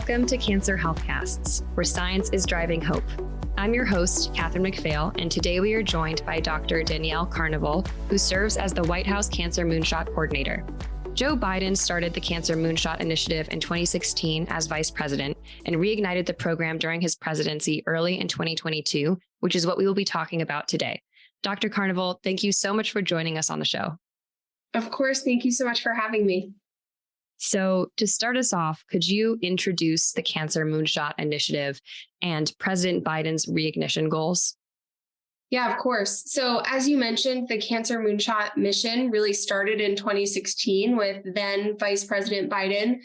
Welcome to Cancer Healthcasts, where science is driving hope. I'm your host, Catherine McPhail, and today we are joined by Dr. Danielle Carnival, who serves as the White House Cancer Moonshot Coordinator. Joe Biden started the Cancer Moonshot Initiative in 2016 as vice president and reignited the program during his presidency early in 2022, which is what we will be talking about today. Dr. Carnival, thank you so much for joining us on the show. Of course. Thank you so much for having me. So to start us off, could you introduce the Cancer Moonshot Initiative and President Biden's reignition goals? Yeah, of course. So as you mentioned, the Cancer Moonshot mission really started in 2016 with then Vice President Biden,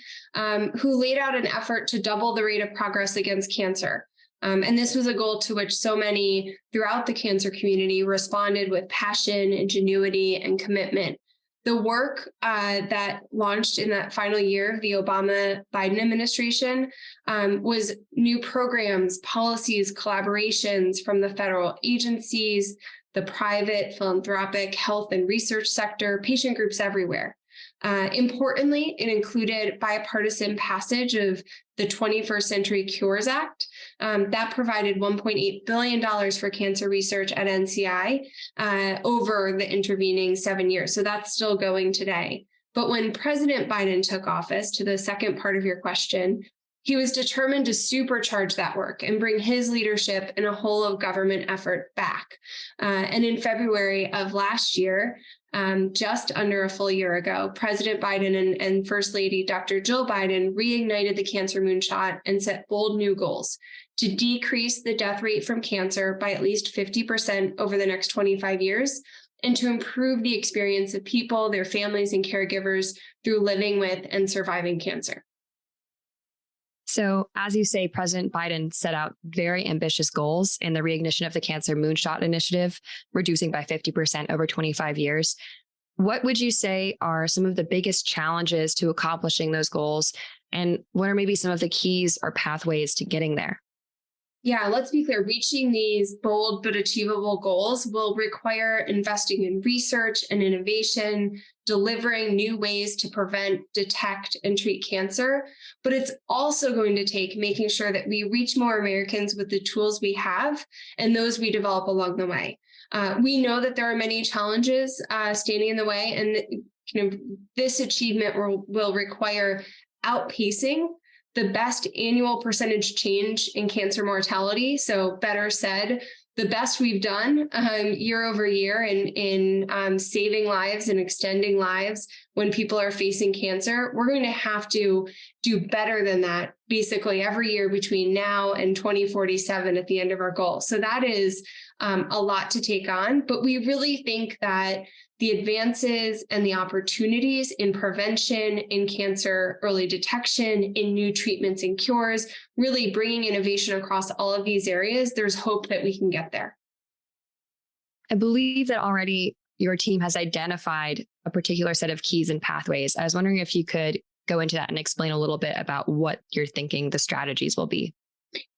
who laid out an effort to double the rate of progress against cancer. And this was a goal to which so many throughout the cancer community responded with passion, ingenuity, and commitment. The work that launched in that final year of the Obama-Biden administration was new programs, policies, collaborations from the federal agencies, the private, philanthropic, health and research sector, patient groups everywhere. Importantly, it included bipartisan passage of the 21st Century Cures Act that provided $1.8 billion for cancer research at NCI over the intervening 7 years. So that's still going today. But when President Biden took office, to the second part of your question, he was determined to supercharge that work and bring his leadership and a whole of government effort back. And in February of last year, just under a full year ago, President Biden and First Lady Dr. Jill Biden reignited the Cancer Moonshot and set bold new goals to decrease the death rate from cancer by at least 50% over the next 25 years, and to improve the experience of people, their families, and caregivers through living with and surviving cancer. So, as you say, President Biden set out very ambitious goals in the reignition of the Cancer Moonshot Initiative, reducing by 50% over 25 years. What would you say are some of the biggest challenges to accomplishing those goals? And what are maybe some of the keys or pathways to getting there? Yeah, let's be clear. Reaching these bold but achievable goals will require investing in research and innovation, delivering new ways to prevent, detect, and treat cancer. But it's also going to take making sure that we reach more Americans with the tools we have and those we develop along the way. We know that there are many challenges standing in the way, and this achievement will require outpacing the best annual percentage change in cancer mortality. So better said, the best we've done year over year in saving lives and extending lives when people are facing cancer. We're going to have to do better than that basically every year between now and 2047 at the end of our goal. So that is a lot to take on, but we really think that the advances and the opportunities in prevention, in cancer early detection, in new treatments and cures, really bringing innovation across all of these areas, there's hope that we can get there. I believe that already your team has identified a particular set of keys and pathways. I was wondering if you could go into that and explain a little bit about what you're thinking the strategies will be.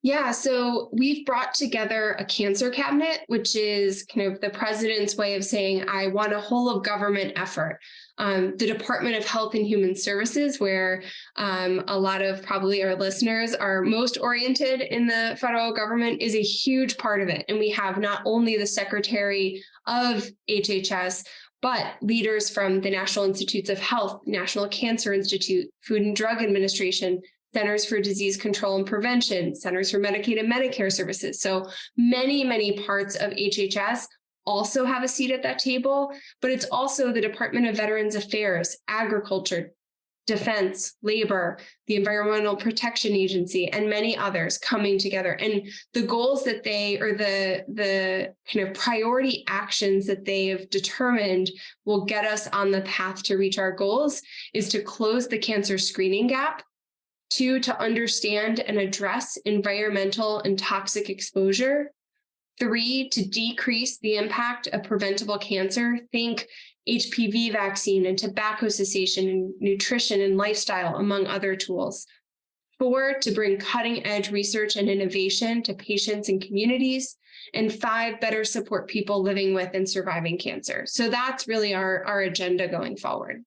Yeah, so we've brought together a cancer cabinet, which is kind of the president's way of saying, I want a whole of government effort. The Department of Health and Human Services, where a lot of probably our listeners are most oriented in the federal government, is a huge part of it. And we have not only the Secretary of HHS, but leaders from the National Institutes of Health, National Cancer Institute, Food and Drug Administration, Centers for Disease Control and Prevention, Centers for Medicaid and Medicare Services. So many parts of HHS also have a seat at that table, but it's also the Department of Veterans Affairs, Agriculture, Defense, Labor, the Environmental Protection Agency, and many others coming together. And the goals that the kind of priority actions that they have determined will get us on the path to reach our goals is to close the cancer screening gap. 2, to understand and address environmental and toxic exposure. 3, to decrease the impact of preventable cancer. Think HPV vaccine and tobacco cessation and nutrition and lifestyle, among other tools. 4, to bring cutting edge research and innovation to patients and communities. And 5, better support people living with and surviving cancer. So that's really our agenda going forward.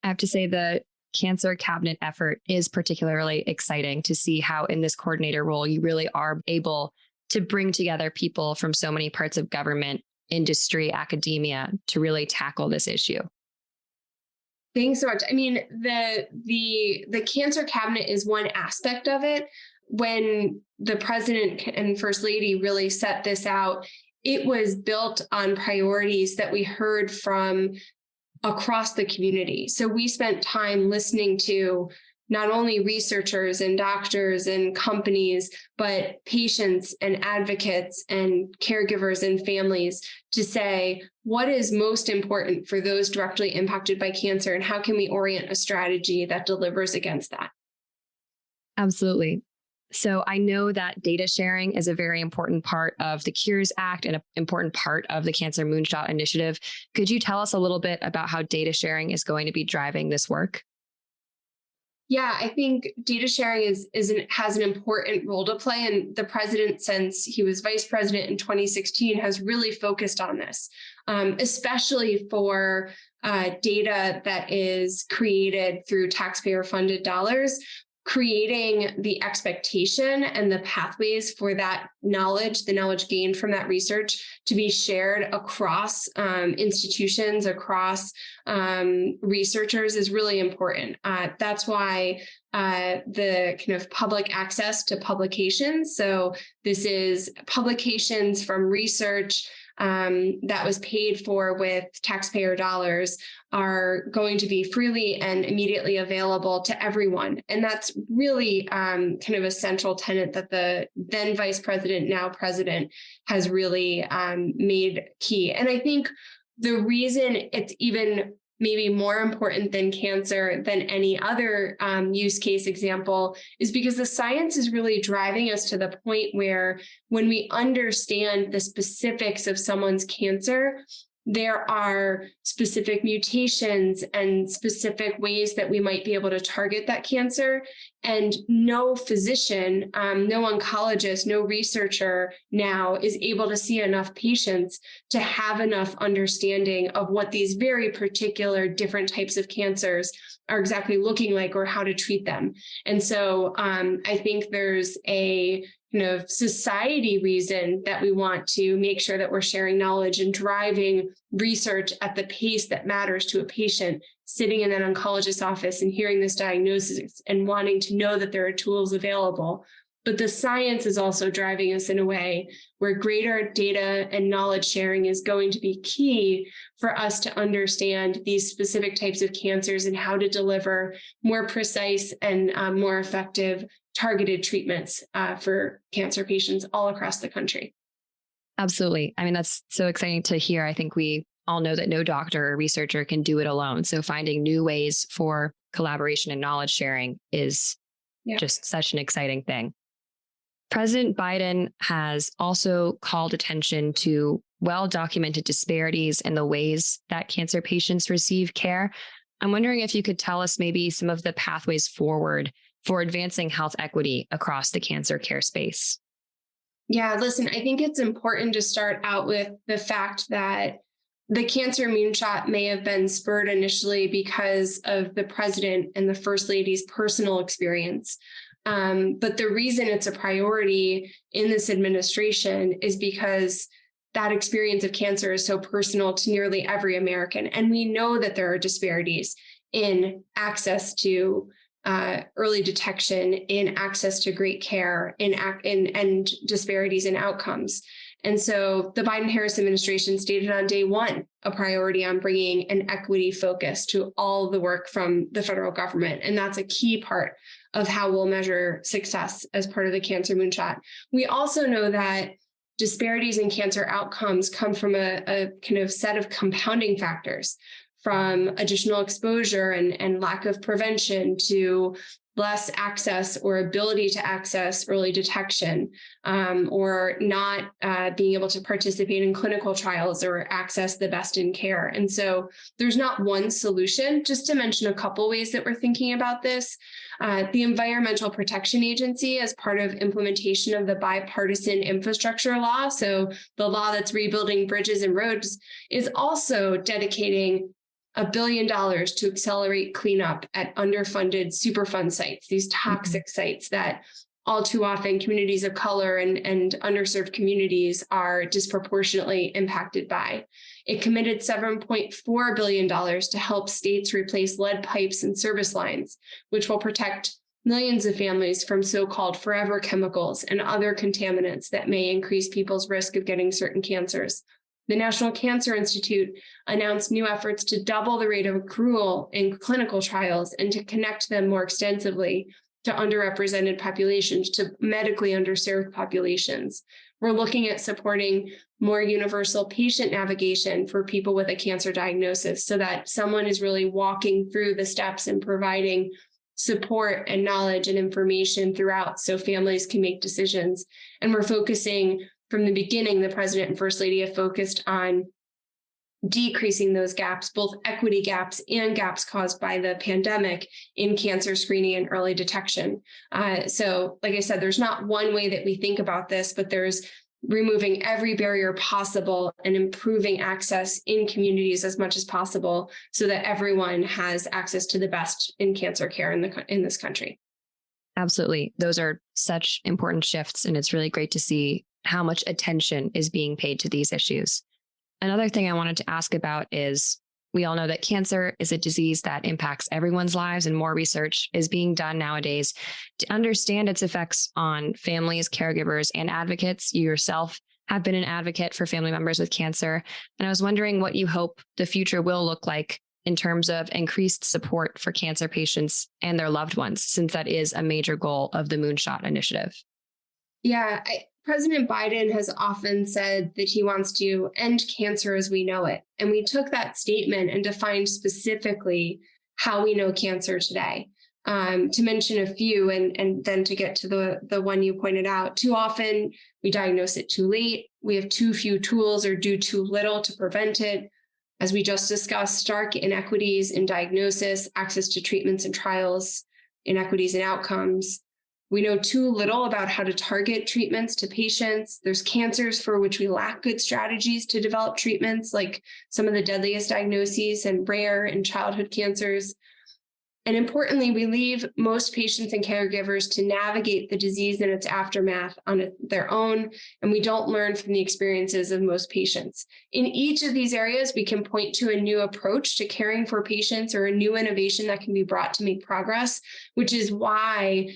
I have to say the cancer cabinet effort is particularly exciting to see how in this coordinator role, you really are able to bring together people from so many parts of government, industry, academia to really tackle this issue. Thanks so much. I mean, the cancer cabinet is one aspect of it. When the president and first lady really set this out, it was built on priorities that we heard from across the community. So we spent time listening to not only researchers and doctors and companies, but patients and advocates and caregivers and families to say, what is most important for those directly impacted by cancer, and how can we orient a strategy that delivers against that? Absolutely. So I know that data sharing is a very important part of the Cures Act and an important part of the Cancer Moonshot Initiative. Could you tell us a little bit about how data sharing is going to be driving this work? Yeah, I think data sharing has an important role to play. And the president, since he was vice president in 2016, has really focused on this, especially for data that is created through taxpayer-funded dollars, creating the expectation and the pathways for that knowledge, the knowledge gained from that research, to be shared across institutions, across researchers is really important. That's why the kind of public access to publications. So this is publications from research that was paid for with taxpayer dollars are going to be freely and immediately available to everyone. And that's really kind of a central tenet that the then vice president, now president, has really made key. And I think the reason it's even maybe more important than cancer than any other use case example is because the science is really driving us to the point where when we understand the specifics of someone's cancer, there are specific mutations and specific ways that we might be able to target that cancer. And no physician, no oncologist, no researcher now is able to see enough patients to have enough understanding of what these very particular different types of cancers are exactly looking like or how to treat them. And so I think there's a kind of society reason that we want to make sure that we're sharing knowledge and driving research at the pace that matters to a patient sitting in an oncologist's office and hearing this diagnosis and wanting to know that there are tools available. But the science is also driving us in a way where greater data and knowledge sharing is going to be key for us to understand these specific types of cancers and how to deliver more precise and more effective targeted treatments for cancer patients all across the country. Absolutely. I mean, that's so exciting to hear. I think we all know that no doctor or researcher can do it alone. So finding new ways for collaboration and knowledge sharing is just such an exciting thing. President Biden has also called attention to well-documented disparities in the ways that cancer patients receive care. I'm wondering if you could tell us maybe some of the pathways forward for advancing health equity across the cancer care space. Yeah, listen, I think it's important to start out with the fact that the Cancer Moonshot may have been spurred initially because of the president and the first lady's personal experience. But the reason it's a priority in this administration is because that experience of cancer is so personal to nearly every American. And we know that there are disparities in access to early detection, in access to great care, and disparities in outcomes. And so the Biden-Harris administration stated on day one a priority on bringing an equity focus to all the work from the federal government. And that's a key part of how we'll measure success as part of the Cancer Moonshot. We also know that disparities in cancer outcomes come from a kind of set of compounding factors, from additional exposure and lack of prevention to less access or ability to access early detection, or not being able to participate in clinical trials or access the best in care. And so there's not one solution. Just to mention a couple ways that we're thinking about this, the Environmental Protection Agency, as part of implementation of the bipartisan infrastructure law, so the law that's rebuilding bridges and roads, is also dedicating $1 billion to accelerate cleanup at underfunded Superfund sites, these toxic sites that all too often communities of color and underserved communities are disproportionately impacted by. It committed $7.4 billion to help states replace lead pipes and service lines, which will protect millions of families from so-called forever chemicals and other contaminants that may increase people's risk of getting certain cancers. The National Cancer Institute announced new efforts to double the rate of accrual in clinical trials and to connect them more extensively to underrepresented populations, to medically underserved populations. We're looking at supporting more universal patient navigation for people with a cancer diagnosis so that someone is really walking through the steps and providing support and knowledge and information throughout so families can make decisions. And we're focusing from the beginning, the president and first lady have focused on decreasing those gaps, both equity gaps and gaps caused by the pandemic in cancer screening and early detection. So like I said, there's not one way that we think about this, but there's removing every barrier possible and improving access in communities as much as possible so that everyone has access to the best in cancer care in this country. Absolutely. Those are such important shifts, and it's really great to see how much attention is being paid to these issues. Another thing I wanted to ask about is, we all know that cancer is a disease that impacts everyone's lives, and more research is being done nowadays to understand its effects on families, caregivers, and advocates. You yourself have been an advocate for family members with cancer, and I was wondering what you hope the future will look like in terms of increased support for cancer patients and their loved ones, since that is a major goal of the Moonshot Initiative. Yeah, President Biden has often said that he wants to end cancer as we know it. And we took that statement and defined specifically how we know cancer today. To mention a few, and then to get to the one you pointed out, too often we diagnose it too late. We have too few tools or do too little to prevent it. As we just discussed, stark inequities in diagnosis, access to treatments and trials, inequities in outcomes. We know too little about how to target treatments to patients. There's cancers for which we lack good strategies to develop treatments, like some of the deadliest diagnoses and rare and childhood cancers. And importantly, we leave most patients and caregivers to navigate the disease and its aftermath on their own, and we don't learn from the experiences of most patients. In each of these areas, we can point to a new approach to caring for patients or a new innovation that can be brought to make progress, which is why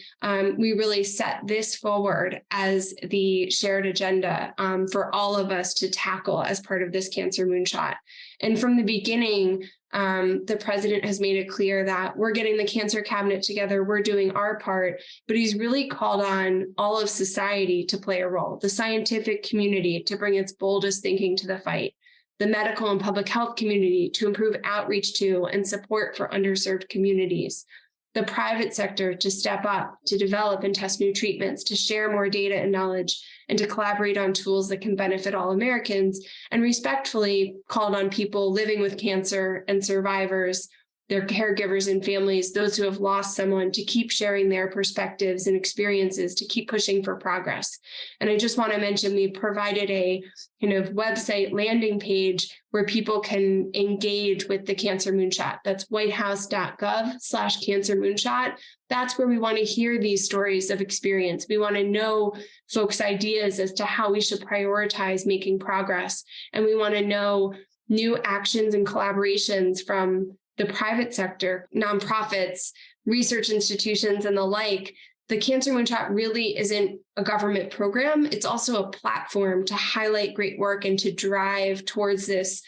we really set this forward as the shared agenda for all of us to tackle as part of this Cancer Moonshot. And from the beginning, the president has made it clear that we're getting the cancer cabinet together, we're doing our part, but he's really called on all of society to play a role, the scientific community to bring its boldest thinking to the fight, the medical and public health community to improve outreach to and support for underserved communities, the private sector to step up, to develop and test new treatments, to share more data and knowledge, and to collaborate on tools that can benefit all Americans, and respectfully called on people living with cancer and survivors, their caregivers and families, those who have lost someone, to keep sharing their perspectives and experiences, to keep pushing for progress. And I just want to mention, we provided a kind of website landing page where people can engage with the Cancer Moonshot. That's whitehouse.gov/Cancer Moonshot. That's where we want to hear these stories of experience. We want to know folks' ideas as to how we should prioritize making progress. And we want to know new actions and collaborations from the private sector, nonprofits, research institutions, and the like. The Cancer Moonshot really isn't a government program. It's also a platform to highlight great work and to drive towards this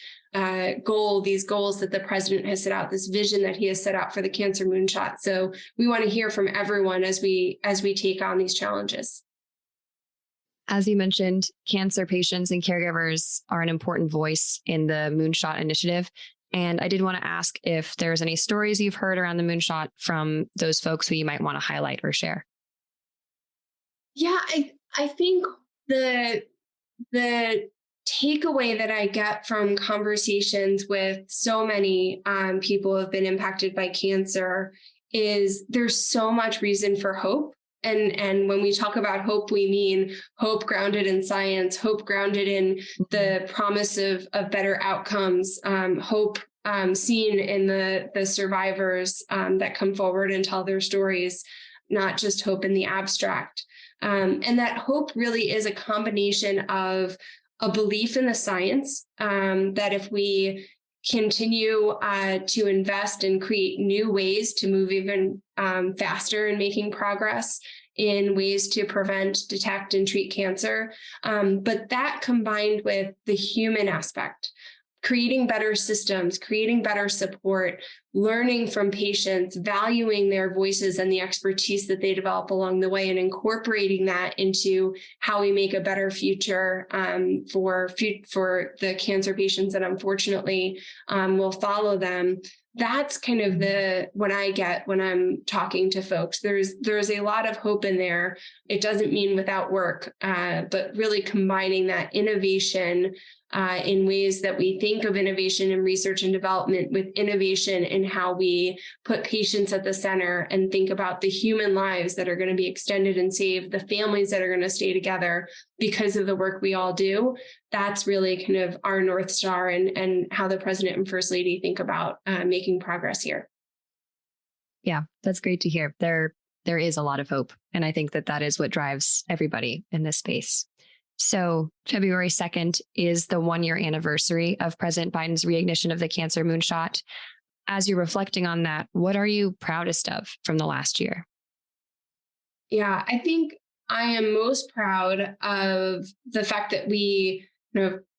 goal, these goals that the president has set out, this vision that he has set out for the Cancer Moonshot. So we want to hear from everyone as we take on these challenges. As you mentioned, cancer patients and caregivers are an important voice in the Moonshot Initiative. And I did want to ask if there's any stories you've heard around the Moonshot from those folks who you might want to highlight or share. Yeah, I think the takeaway that I get from conversations with so many people who have been impacted by cancer is there's so much reason for hope. And when we talk about hope, we mean hope grounded in science, hope grounded in the promise of better outcomes, hope seen in the survivors that come forward and tell their stories, not just hope in the abstract. And that hope really is a combination of a belief in the science, that if we continue to invest and create new ways to move even faster in making progress in ways to prevent, detect, and treat cancer. But that combined with the human aspect, creating better systems, creating better support, learning from patients, valuing their voices and the expertise that they develop along the way, and incorporating that into how we make a better future for the cancer patients that unfortunately will follow them. That's kind of what I get when I'm talking to folks. There's a lot of hope in there. It doesn't mean without work, but really combining that innovation in ways that we think of innovation in research and development with innovation in how we put patients at the center and think about the human lives that are going to be extended and saved, the families that are going to stay together because of the work we all do. That's really kind of our North Star and how the President and First Lady think about making progress here. Yeah, that's great to hear. There is a lot of hope. And I think that is what drives everybody in this space. So February 2nd is the 1-year anniversary of President Biden's reignition of the Cancer Moonshot. As you're reflecting on that, what are you proudest of from the last year? Yeah, I think I am most proud of the fact that we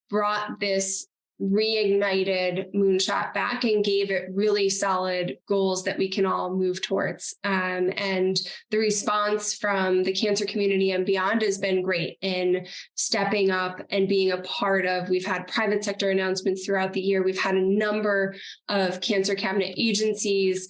brought this reignited moonshot back and gave it really solid goals that we can all move towards. And the response from the cancer community and beyond has been great in stepping up and being a part of. We've had private sector announcements throughout the year. We've had a number of cancer cabinet agencies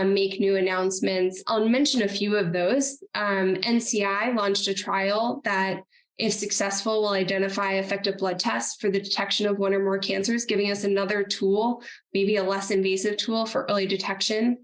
make new announcements. I'll mention a few of those. NCI launched a trial that, if successful, will identify effective blood tests for the detection of one or more cancers, giving us another tool, maybe a less invasive tool for early detection.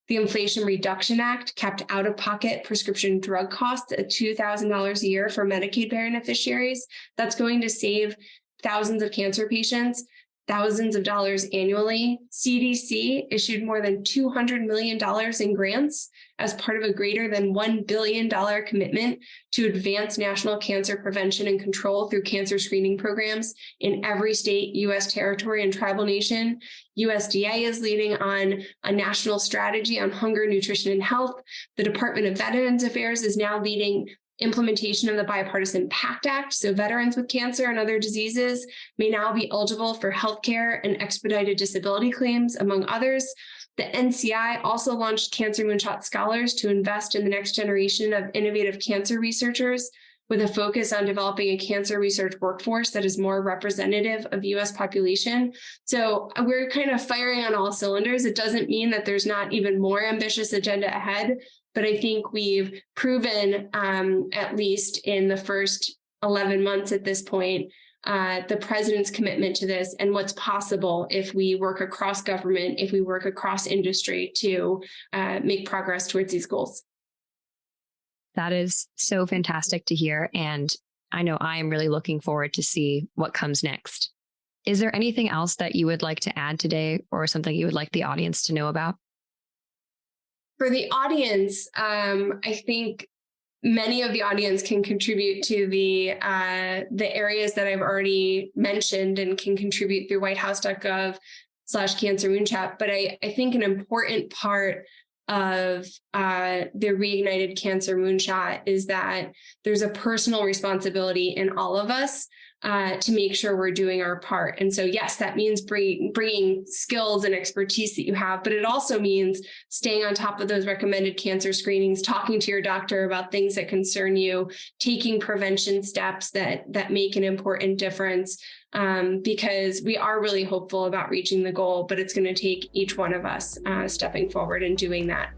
The Inflation Reduction Act capped out-of-pocket prescription drug costs at $2,000 a year for Medicaid beneficiaries. That's going to save thousands of cancer patients thousands of dollars annually. CDC issued more than $200 million in grants as part of a greater than $1 billion commitment to advance national cancer prevention and control through cancer screening programs in every state, U.S. territory, and tribal nation. USDA is leading on a national strategy on hunger, nutrition, and health. The Department of Veterans Affairs is now leading implementation of the Bipartisan PACT Act, so veterans with cancer and other diseases may now be eligible for healthcare and expedited disability claims, among others. The NCI also launched Cancer Moonshot Scholars to invest in the next generation of innovative cancer researchers, with a focus on developing a cancer research workforce that is more representative of the U.S. population. So we're kind of firing on all cylinders. It doesn't mean that there's not even more ambitious agenda ahead, but I think we've proven, at least in the first 11 months at this point, the president's commitment to this and what's possible if we work across government, if we work across industry to make progress towards these goals. That is so fantastic to hear. And I know I am really looking forward to see what comes next. Is there anything else that you would like to add today, or something you would like the audience to know about? For the audience, I think many of the audience can contribute to the areas that I've already mentioned and can contribute through whitehouse.gov/Cancer Moonshot. But I think an important part of the Reignited Cancer Moonshot is that there's a personal responsibility in all of us to make sure we're doing our part. And so, yes, that means bringing skills and expertise that you have, but it also means staying on top of those recommended cancer screenings, talking to your doctor about things that concern you, taking prevention steps that make an important difference, because we are really hopeful about reaching the goal, but it's going to take each one of us stepping forward and doing that.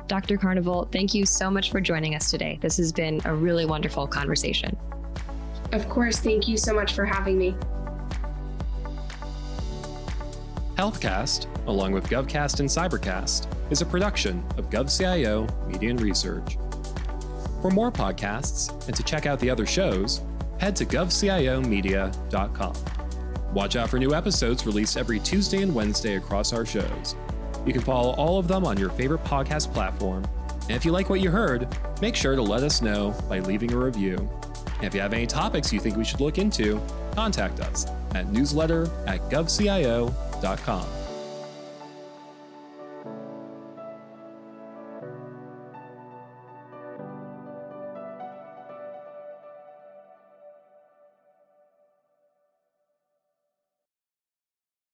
Dr. Carnival, thank you so much for joining us today. This has been a really wonderful conversation. Of course. Thank you so much for having me. HealthCast, along with GovCast and CyberCast, is a production of GovCIO Media and Research. For more podcasts and to check out the other shows, head to govciomedia.com. Watch out for new episodes released every Tuesday and Wednesday across our shows. You can follow all of them on your favorite podcast platform. And if you like what you heard, make sure to let us know by leaving a review. And if you have any topics you think we should look into, contact us at newsletter@govcio.com.